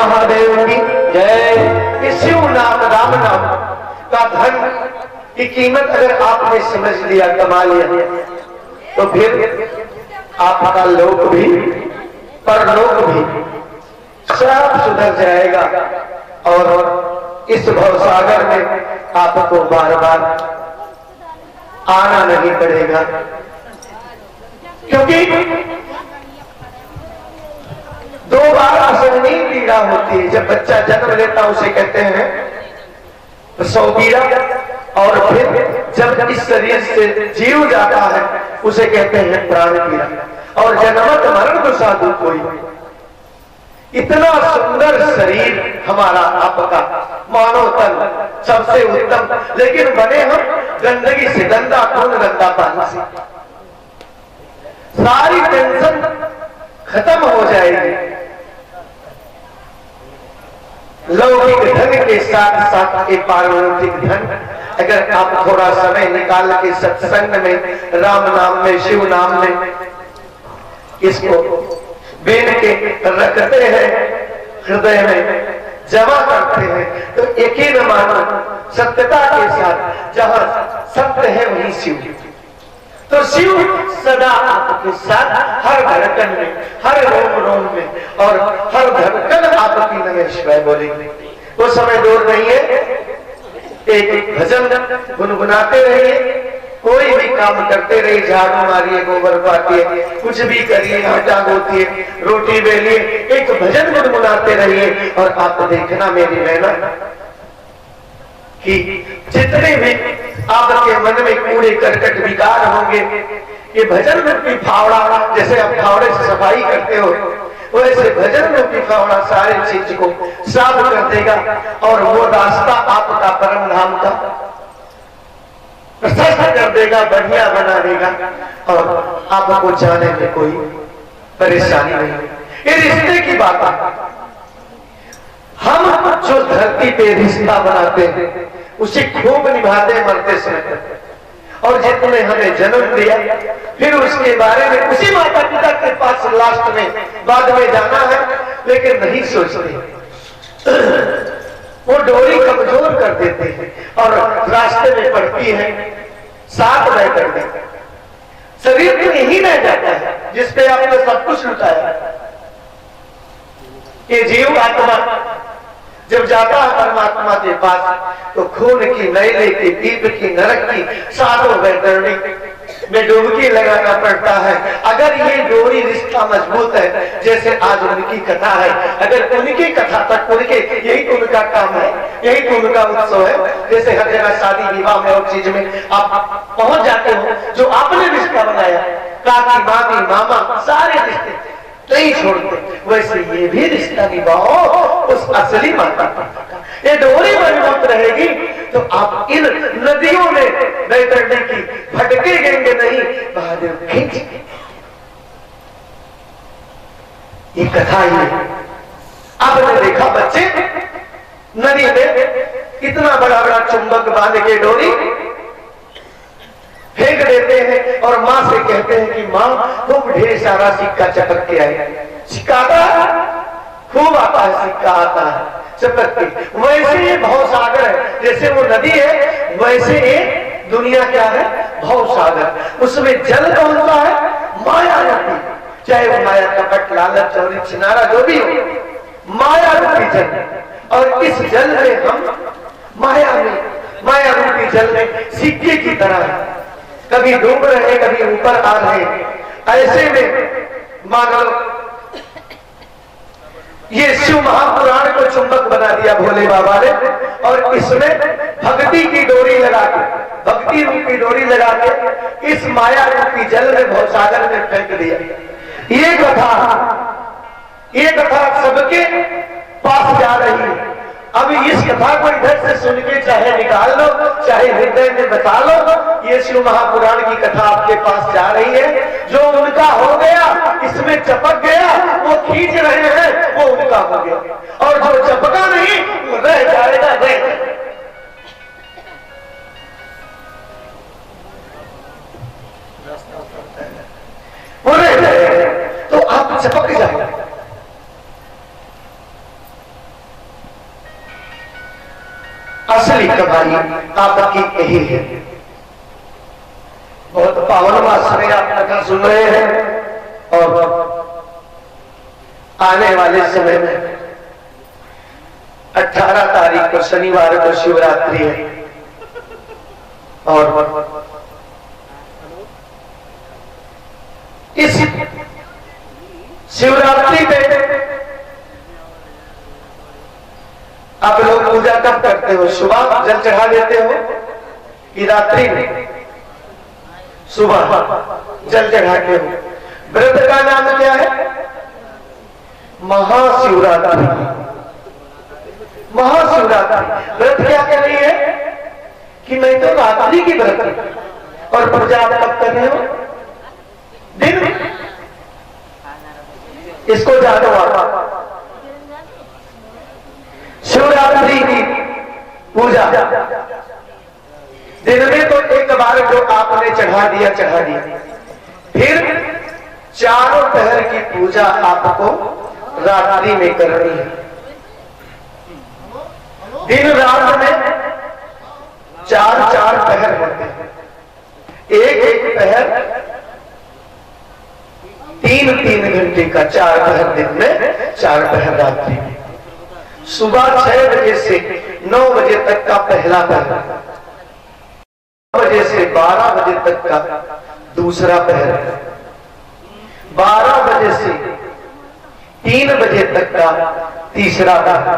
महादेव की जय। इस शिव नाम राम नाम का धन की कीमत अगर आपने समझ लिया, कमा लिया, तो फिर आपका लोक भी परलोक भी सब सुधर जाएगा और इस भवसागर में आपको बार बार आना नहीं पड़ेगा। क्योंकि दो बार असहनीय पीड़ा होती है। जब बच्चा जन्म लेता उसे कहते हैं प्रसव पीड़ा, और फिर जब इस शरीर से जीव जाता है उसे कहते हैं प्राण पीड़ा। और जन्मत मरण तो साधु कोई। इतना सुंदर शरीर हमारा आपका, मानव तन सबसे उत्तम, लेकिन बने हम गंदगी से, गंदा खून गंदा पानी से। सारी टेंशन खत्म हो जाएगी। लौकिक धन के साथ साथ एक पारलौकिक धन, अगर आप थोड़ा समय निकाल के सत्संग में, राम नाम में, शिव नाम में इसको बेन के रखते हैं, हृदय में जमा करते हैं, तो यकीन मानो सत्यता के साथ, जहां सत्य है वहीं शिव। तो शिव सदा आपके साथ, हर धड़कन में, हर रोम रोम में, और हर धड़कन आपकी नमः शिवाय बोलेंगे। वो समय दूर नहीं है। एक भजन गुनगुनाते रहिए, कोई भी काम करते रहिए, झाड़ू मारिए, गोबर पाटिए, कुछ भी करिए, आटा गोतिए, रोटी बेलिए, एक भजन गुनगुनाते रहिए। और आप देखना मेरी बहना कि जितने भी आपके मन में कूड़े करकट विकार होंगे, ये भजन रूपी फावड़ा, जैसे आप फावड़े से सफाई करते हो, वैसे भजन रूपी फावड़ा सारे चीज को साफ कर देगा और वो रास्ता आपका परम धाम का प्रशस्त कर देगा, बढ़िया बना देगा, और आपको जाने में कोई परेशानी नहीं। ये रिश्ते की बात है। हम जो धरती पे रिश्ता बनाते हैं उसे खूब निभाते मरते समय, और जितने हमें जन्म दिया, फिर उसके बारे में उसी माता पिता के पास लास्ट में बाद में जाना है, लेकिन नहीं सोचते। वो डोरी कमजोर कर देते हैं और रास्ते में पड़ती है, साथ में कर देते। शरीर में यही रह जाता है जिसपे आपने सब कुछ लुटाया। ये जीव आत्मा जब जाता है परमात्मा के पास, तो खून की, मैले की, दीप की, नरक की, सातों वैतरणी में डुबकी लगाना पड़ता है। अगर ये डोरी रिश्ता मजबूत है, जैसे आज उनकी कथा है, अगर उनकी कथा तक उनके, यही तो उनका काम है, यही तो उनका उत्सव है। जैसे हर जगह शादी विवाह में और चीज में आप पहुंच जाते हो, जो आपने रिश्ता बनाया, काकी, मामी, मामा, सारे रिश्ते नहीं छोड़ते, वैसे ये भी रिश्ता निभाओ उस असली माता पिता का। ये डोरी मजबूत रहेगी तो आप इन नदियों में बैतरणी की भटकेंगे नहीं, महादेव खींच। ये कथा ही है। आपने देखा बच्चे नदी में इतना बड़ा बड़ा चुंबक बांध के डोरी फेंक देते हैं और माँ से कहते हैं कि माँ खूब ढेर सारा सिक्का चपक के आए। सिक्का आता खूब आता है, सिक्का आता है चपक के। वैसे ये भवसागर है, जैसे वो नदी है वैसे ये दुनिया क्या है, भवसागर। उसमें जल कौन सा है, माया रूपी, चाहे वो माया, कपट, लालच, चोरी, छिनारा जो भी हो, माया रूपी जल। और इस जल में हम माया रूपी जल में सिक्के की तरह कभी डूब रहे, कभी ऊपर आ रहे। ऐसे में मान लो ये शिव महापुराण को चुंबक बना दिया भोले बाबा ने, और इसमें भक्ति की डोरी लगा के, भक्ति रूपी डोरी लगा के इस माया रूपी जल में, भवसागर में फेंक दिया। ये कथा सबके पास जा रही है। अब इस कथा को इधर से सुन के चाहे निकाल लो, चाहे हृदय में बता लो, ये शिव महापुराण की कथा आपके पास जा रही है। जो उनका हो गया, इसमें चपक गया, वो खींच रहे हैं, वो उनका हो गया। और जो चपका नहीं, वो रह जाएगा, वो रह जाएगा। तो आप चपक जाएगा। असली कमाई आपकी यही है। बहुत पावन मास में आप कथा सुन रहे हैं और आने वाले समय में 18 तारीख को शनिवार को शिवरात्रि है और इस शिवरात्रि पे आप लोग पूजा कब करते हो? सुबह जल चढ़ा देते हो कि रात्रि में? सुबह जल चढ़ाते हो। व्रत का नाम क्या है? महाशिवरात्रि। महाशिवरात्रि व्रत क्या कर रही है कि मैं तो रात्रि की व्रत और पूजा आप कब कर रहे हो? दिन। इसको जानो आप। शिवरात्रि की पूजा दिन में तो एक बार जो आपने चढ़ा दिया चढ़ा दिया, फिर चारों पहर की पूजा आपको रात्रि में करनी है। दिन रात में चार चार पहर होते हैं, एक एक पहर 3-3 घंटे का, 4 पहर दिन में, 4 पहर रात्रि में। सुबह 6 बजे से 9 बजे तक का पहला पहर, 9 बजे से 12 बजे तक का दूसरा पहर, 12 बजे से 3 बजे तक का तीसरा पहर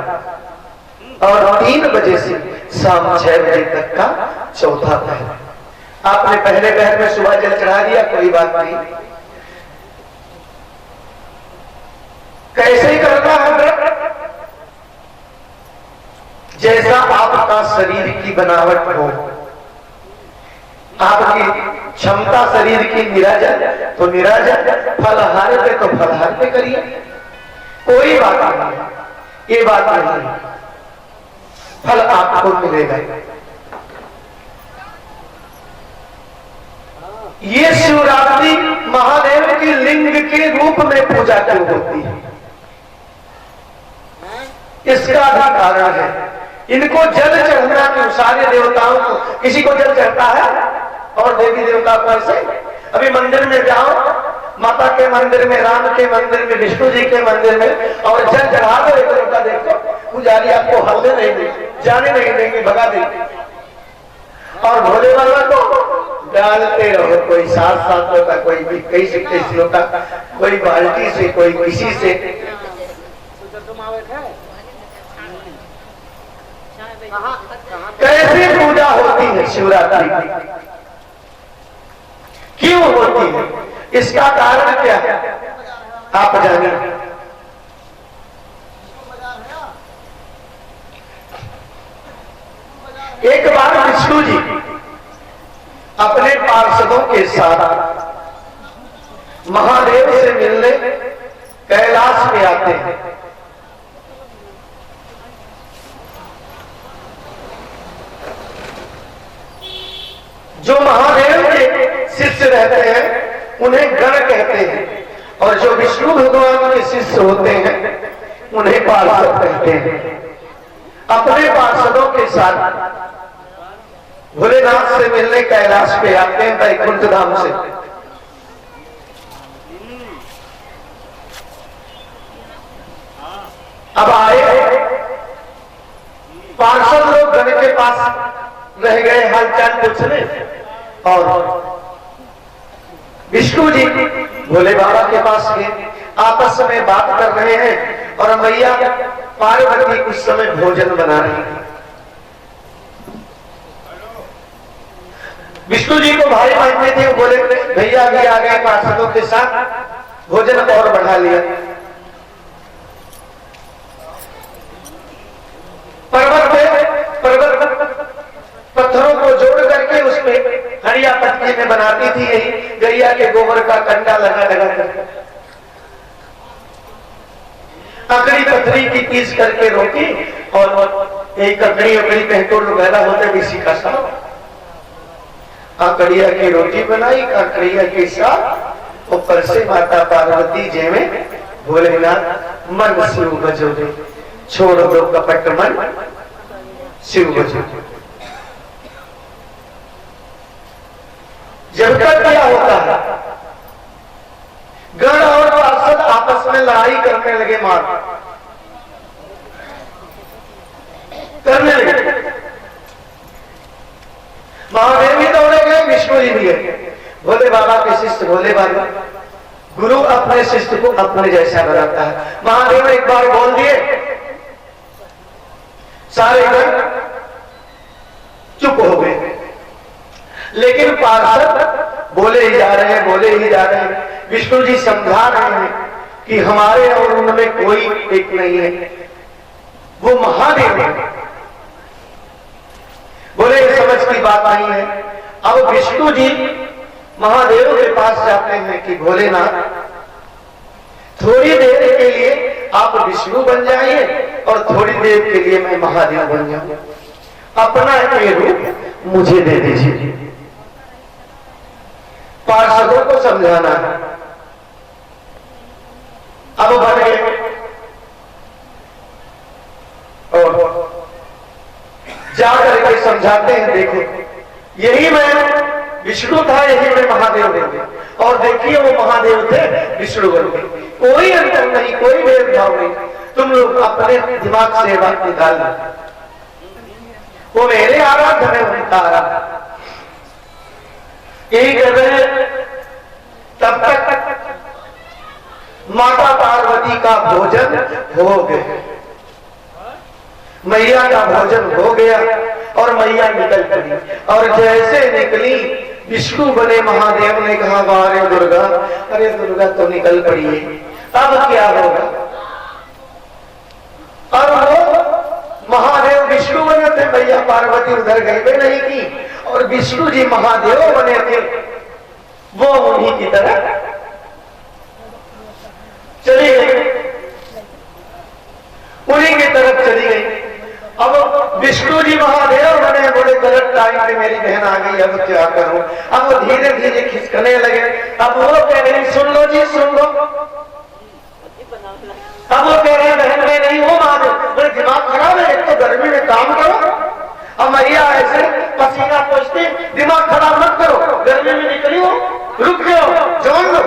और 3 बजे से शाम 6 बजे तक का चौथा पहर। आपने पहले पहर में सुबह जल चढ़ा दिया, कोई बात नहीं। कैसे करना है व्रत? जैसा आपका शरीर की बनावट हो, आपकी क्षमता शरीर की निराजन तो निराजन, फलहार पे तो फलहार पे करिए, कोई बात नहीं। ये बात नहीं, फल आपको मिलेगा। ये शिवरात्रि महादेव की लिंग के रूप में पूजा क्यों होती है? इसका भी कारण है। इनको जल चढ़ना क्यों? सारे देवताओं को, किसी को जल चढ़ता है और देवी देवता को ऐसे? अभी मंदिर में जाओ, माता के मंदिर में, राम के मंदिर में, विष्णु जी के मंदिर में, और जल चढ़ा दो एक लोटा, देखो पुजारी आपको हल्ले नहीं देंगे, जाने नहीं देंगे, भगा देंगे। और भोले बाबा को डालते रहो, कोई 7-7 लोटा, कोई 21 लोटा, कोई बाल्टी से, कोई किसी से। कैसे पूजा होती है शिवरात्रि की? क्यों होती है? इसका कारण क्या है आप जानिए। एक बार विष्णु जी अपने पार्षदों के साथ महादेव से मिलने कैलाश में आते हैं। जो महादेव के शिष्य रहते हैं उन्हें गण कहते हैं, और जो विष्णु भगवान के शिष्य होते हैं उन्हें पार्षद कहते हैं। अपने पार्षदों के साथ भोलेनाथ से मिलने कैलाश पे आते हैं, वैकुंठ धाम से। अब आए, पार्षद लोग गण के पास रह गए हालचाल पूछने, और विष्णु जी भोले बाबा के पास गए, आपस में बात कर रहे हैं, और मैया पार्वती उस समय भोजन बना रही थी। विष्णु जी को भाई मानते थे, वो बोले भैया भी आ गए पार्षदों के साथ, भोजन और बढ़ा लिया। पर्वत पत्थरों को जोड़ करके उसमें हरिया पत्ती में बनाती थी, यही गैया के गोबर का कंडा लगा लगा कर, अकड़ी पथरी की पीस करके रोटी, और एक ककड़ी अकड़ी कहतोड़ वगैरह होते भी सीखा सा, आकड़िया की रोटी बनाई, आकड़िया के साथ ऊपर से माता पार्वती जी में भोलेनाथ मन शुरू बजोगे, छोड़ दो कपट मन शिव भजन। जब तक क्या होता है, गण और पार्षद आपस में लड़ाई करने लगे, मार करने लगे। महादेव भी दौड़े गए, विष्णु जी भी गए। भोले बाबा के शिष्य भोले बाबा, गुरु अपने शिष्य को अपने जैसा बनाता है। महादेव एक बार बोल दिए, सारे गण चुप हो गए, लेकिन पार्षद बोले ही जा रहे हैं, बोले ही जा रहे हैं। विष्णु जी समझा रहे हैं कि हमारे और उनमें कोई एक नहीं है, वो महादेव है। बोले समझ की बात नहीं है। अब विष्णु जी महादेव के पास जाते हैं कि भोलेनाथ, थोड़ी देर के लिए आप विष्णु बन जाइए और थोड़ी देर के लिए मैं महादेव बन जाऊं, अपना ये रूप मुझे दे दीजिए। पार्षदों को समझाना है। अब बन गए और जाकर के समझाते हैं, देखो यही मैं विष्णु था, यही मैं महादेव बन, और देखिए वो महादेव थे, विष्णु बन गए। कोई अंतर नहीं, कोई भेदभाव नहीं। तुम लोग अपने दिमाग से बात निकाल लो, वो मेरे आराध्य में उनका आराध्य। यही कर रहे। तब तक माता पार्वती का भोजन हो गया, मैया का भोजन हो गया और मैया निकल पड़ी। और जैसे निकली, विष्णु बने महादेव ने कहा, अरे दुर्गा, अरे दुर्गा तो निकल पड़ी है, अब क्या होगा। और वो महादेव विष्णु बने थे, मैया पार्वती उधर गई नहीं की, और विष्णु जी महादेव बने थे, वो उन्हीं की तरह चली गई, उन्हीं की तरफ चली गई। अब विष्णु जी महादेव बने, बोले गलत टाइम पे मेरी बहन आ गई, अब क्या करूं। अब वो धीरे धीरे खिसकने लगे। अब वो कह रहे, सुन लो जी, सुन लो। अब वो कह रहे, बहन में नहीं हो महादेव, बोले दिमाग खराब है, एक तो गर्मी में काम करो। अब मैया ऐसे पसीना पोंछते, दिमाग खराब मत करो, गर्मी में निकली हो, रुक जाओ, जान लो।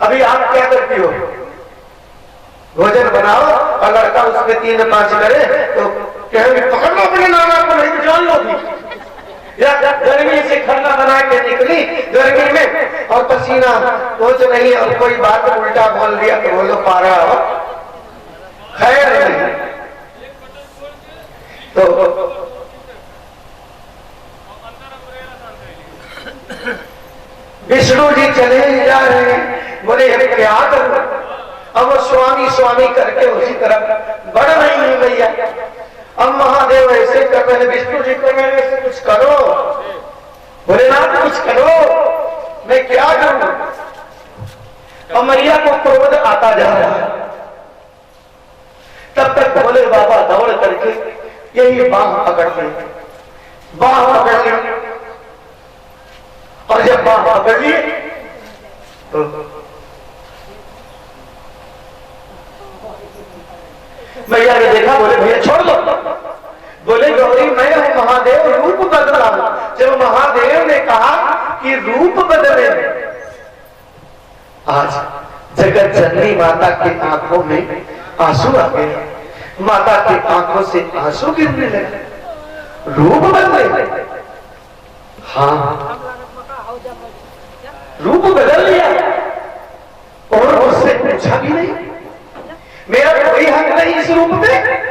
अभी आप क्या करती हो, भोजन बनाओ और लड़का उसमें 3-5 करे तो कहेंगे पकड़ लो अपने नाना को, नहीं तो जान लो भी। या गर्मी से खाना बना के निकली गर्मी में और पसीना पहुंच नहीं, और कोई बात उल्टा बोल दिया तो बोलो पारा हो, खैर नहीं। तो विष्णु जी चले जा रहे हैं, बोले हम क्या करूं। अब वो स्वामी स्वामी करके उसी तरफ बढ़ रही है भैया। अब महादेव ऐसे कर रहे, विष्णु जी को मैंने कुछ करो, भोलेनाथ कुछ करो, मैं क्या करूं। अब मैया को क्रोध आता जा रहा है। तब तक भोले बाबा दौड़ करके यही बाह पकड़ते, बाह पकड़ ली, और जब बाह पकड़ लिए तो मैया ने देखा, बोले भैया छोड़ दो। बोले गौरी मैं हूं महादेव, रूप बदला हूं। जब महादेव ने कहा कि रूप बदले, आज जगत जननी माता की आंखों में आंसू आ गए, माता की आंखों से आंसू गिरने लगे, रूप बदले। हाँ, रूप बदल लिया और उससे पूछा भी नहीं, मेरा कोई हक नहीं इस रूप में।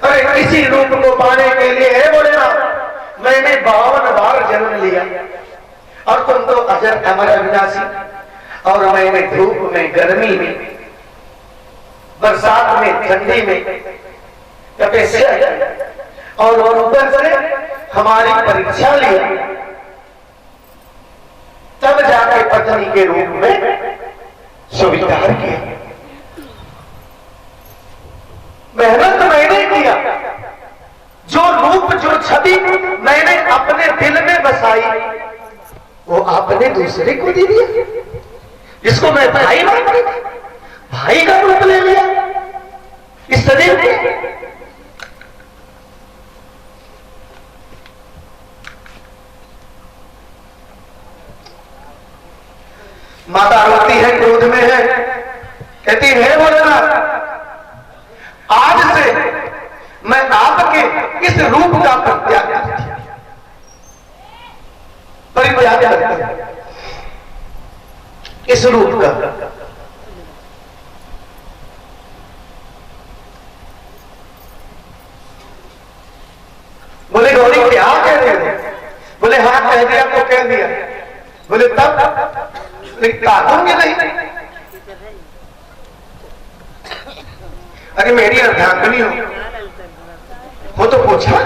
अरे इसी रूप को पाने के लिए है भोलेनाथ, मैंने 52 बार जन्म लिया, और तुम तो अजर अमर अविनाशी। और मैंने धूप में, गर्मी में, बरसात में, ठंडी में तपस्या और ऊपर से हमारी परीक्षा लिया, तब जाके पत्नी के रूप में स्वीकार किया। मेहनत मैंने किया, जो रूप जो छवि मैंने अपने दिल में बसाई, वो आपने दूसरे को दे दिया। जिसको मैं भाई मानती थी, भाई का रूप ले लिया इस शरीर में। माता रोती है, क्रोध में है, कहती है भोलेनाथ, आज से मैं आपके इस रूप का परित्याग करती हूं, परित्याग करती हूं इस रूप का। बोले गौरी क्या कह रहे हो? बोले हाँ कह दिया तो कह दिया। बोले तब काटूंगे नहीं? अरे मेरी अर्धांगिनी हो तो पूछा,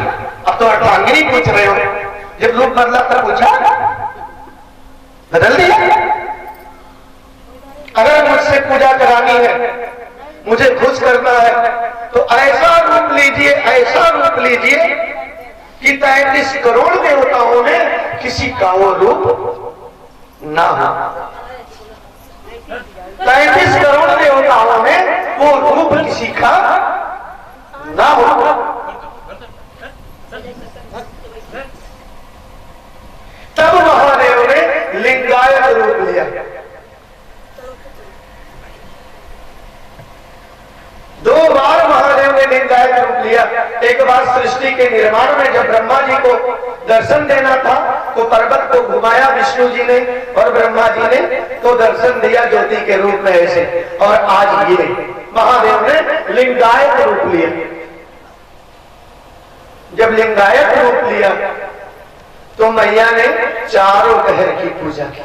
अब तो अर्धांगिनी पूछ रहे हो, जब रूप बदला तब पूछा, बदल दिया। अगर मुझसे पूजा करानी है, मुझे खुश करना है, तो ऐसा रूप लीजिए, ऐसा रूप लीजिए कि 33 करोड़ देवताओं में किसी का वो रूप ना हो। 33 करोड़ देवताओं में वो रूप किसी का ना हो। तब महादेव ने लिंगायत रूप लिया। दो बार महादेव ने लिंगायत रूप लिया। एक बार सृष्टि के निर्माण में जब ब्रह्मा जी को दर्शन देना था तो पर्वत को घुमाया विष्णु जी ने और ब्रह्मा जी ने तो दर्शन दिया ज्योति के रूप में ऐसे। और आज ये महादेव ने लिंगायत रूप लिया। जब लिंगायत रूप लिया तो मैया ने चारों पहर की पूजा की।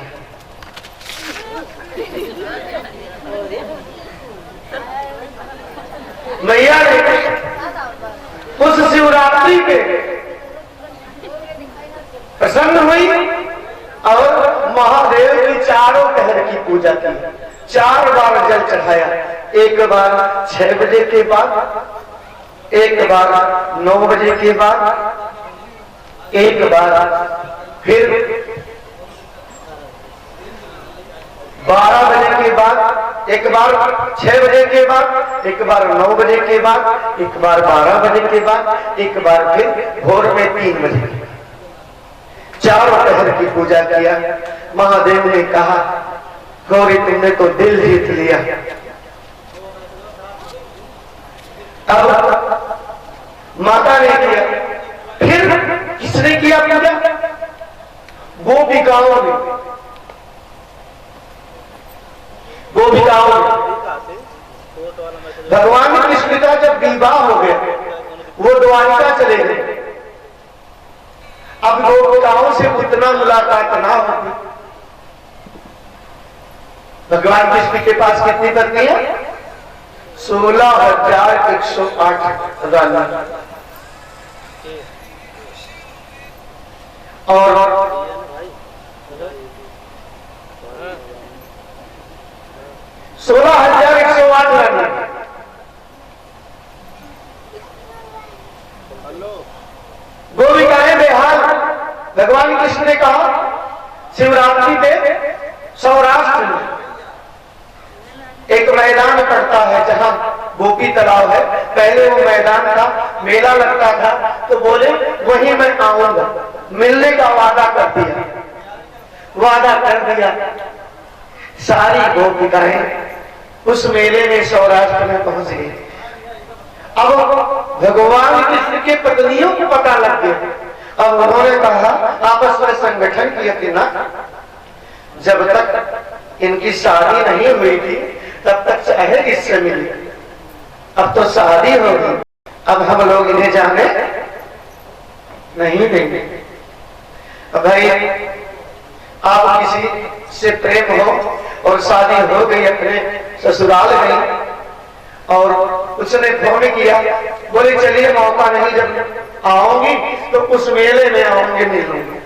मैया ने उस शिवरात्रि पे प्रसन्न हुई और महादेव की चारों पहर की पूजा की। 4 बार जल चढ़ाया, एक बार 6 बजे के बाद, एक बार 9 बजे के बाद, एक बार फिर 12 बजे के बाद, एक बार 6 बजे के बाद, एक बार 9 बजे के बाद, एक बार 12 बजे के बाद, एक बार फिर भोर में 3 बजे। 4 पहर की पूजा किया। महादेव ने कहा, गौरी तुमने तो दिल जीत लिया। अब माता ने किया, फिर किसने किया पूजा? गोपिकाओं ने। गोपिकाओं ने। भगवान कृष्ण का जब विवाह हो गया, वो द्वारिका चले गए। अब गोपिकाओं से उतना मुलाकात ना होती। भगवान कृष्ण के पास कितनी पत्नियां? 16,108 रानी। और 16,108 रानी। गोपिकाएं बेहाल। भगवान कृष्ण ने कहा, शिवरात्रि पे सौराष्ट्र में एक मैदान पड़ता है जहां गोपी तालाब है। पहले वो मैदान था, मेला लगता था, तो बोले वहीं मैं आऊंगा। मिलने का वादा कर दिया, वादा कर दिया। सारी गोपिकाएं उस मेले में सौराष्ट्र में पहुंच गई। अब भगवान कृष्ण के पत्नियों को पता लग गया। अब उन्होंने कहा, आपस में संगठन किया कि ना, जब तक इनकी शादी नहीं हुई थी तब तक चाहे इससे मिली, अब तो शादी होगी, अब हम लोग इन्हें जाने नहीं देंगे। अब भाई आप किसी से प्रेम हो और शादी हो गई, अपने ससुराल गई और उसने फोन किया, बोले चलिए मौका नहीं, जब आऊंगी तो उस मेले में आऊंगी, मिलूंगी।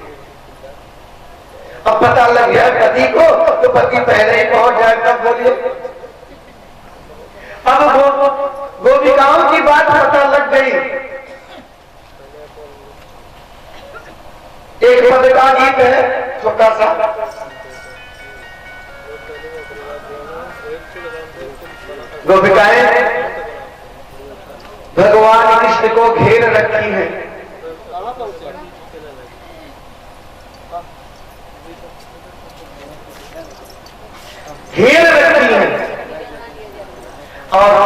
अब पता लग गया पति को, तो पति पहले ही पहुंच जाए, तब बोलिए। अब गोपिकाओं की बात पता लग गई। एक पद का गीत है छोटा सा, गोपिकाएं भगवान कृष्ण को घेर रखी हैं। घेर रखी हैं और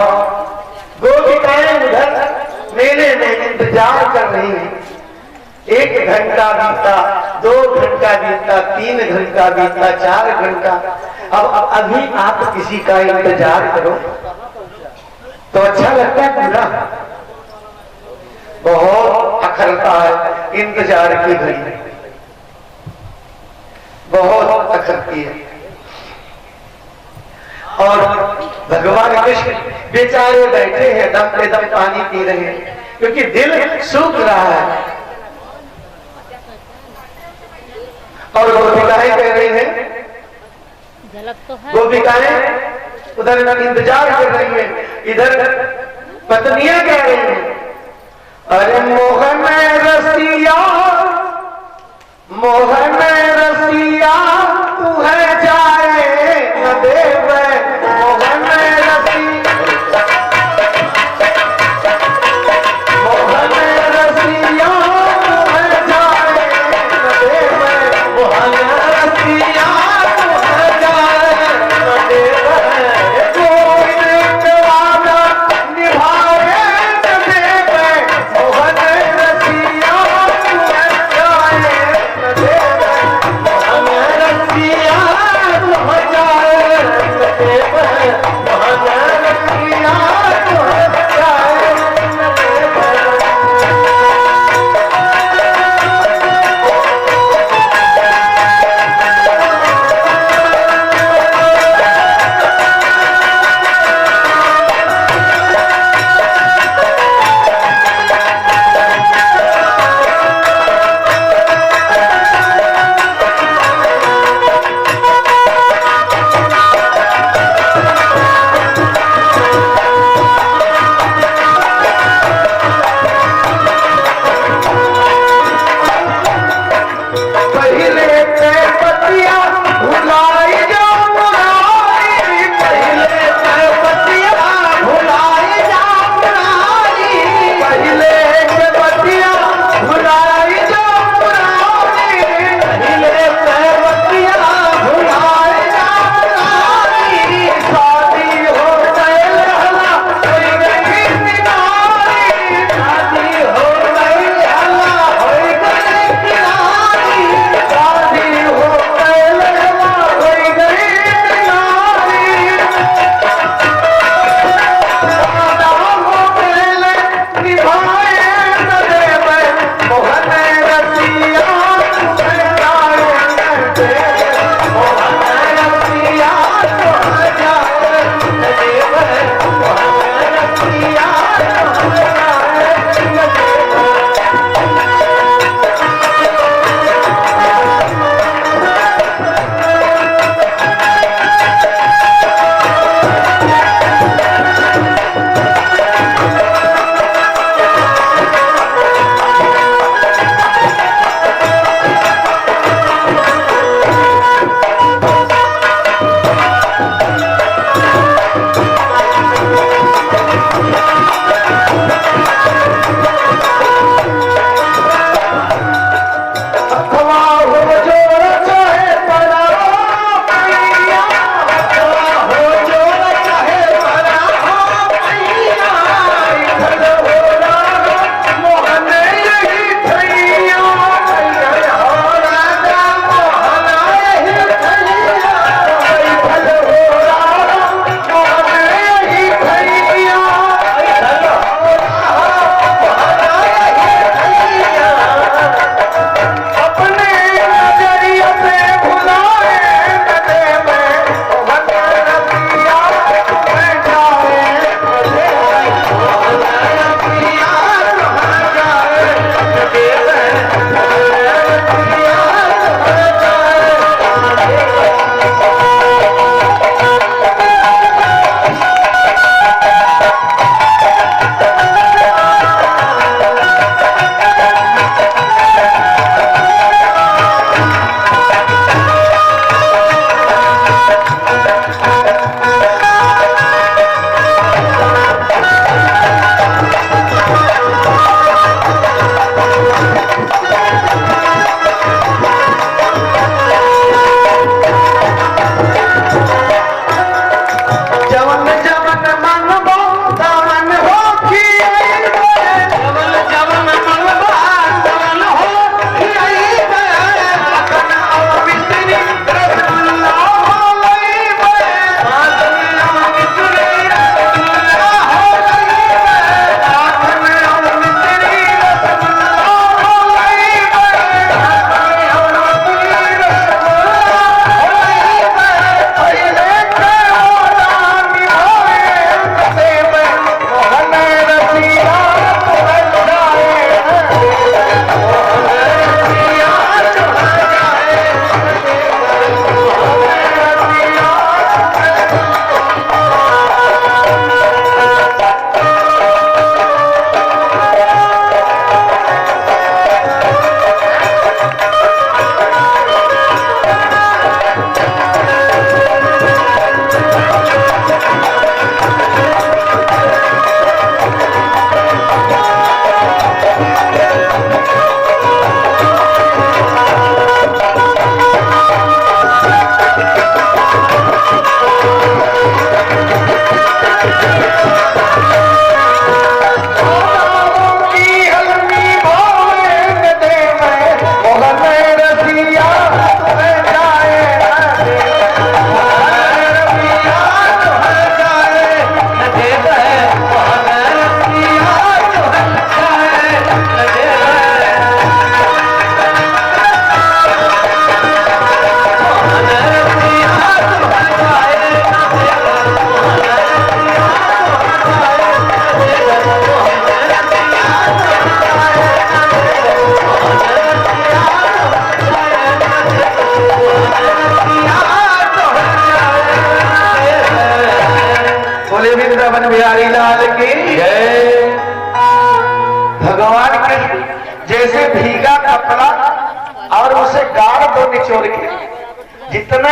गोपिकाएं उधर मेले में इंतजार कर रही हैं। 1 घंटा बीता, 2 घंटा बीता, 3 घंटा बीता, 4 घंटा। अब अभी आप किसी का इंतजार करो तो अच्छा लगता है पूरा? बहुत अखरता है इंतजार की घड़ी, बहुत अखरती है। और भगवान कृष्ण बेचारे बैठे हैं, दम पे दम पानी पी रहे हैं क्योंकि दिल सूख रहा है। और गोपिकाएं कह रही हैं, गोपिकाएं उधर इंतजार कर रही हैं, इधर पत्नियां कह रही हैं, अरे मोहन रसिया, मोहन रसिया तू है जाए न देवे, मोहन रसिया, मोहन रसिया तू है जाए न देवे, मोहन रसिया तू है जाए न देवे, कोई निभाना निभाए न देवे, मोहन रसिया तू है जाए न देवे। बोले वृंदावन बिहारी लाल की जय। भगवान के जैसे भीगा कपड़ा और उसे गाड़ दो निचोड़ के, जितने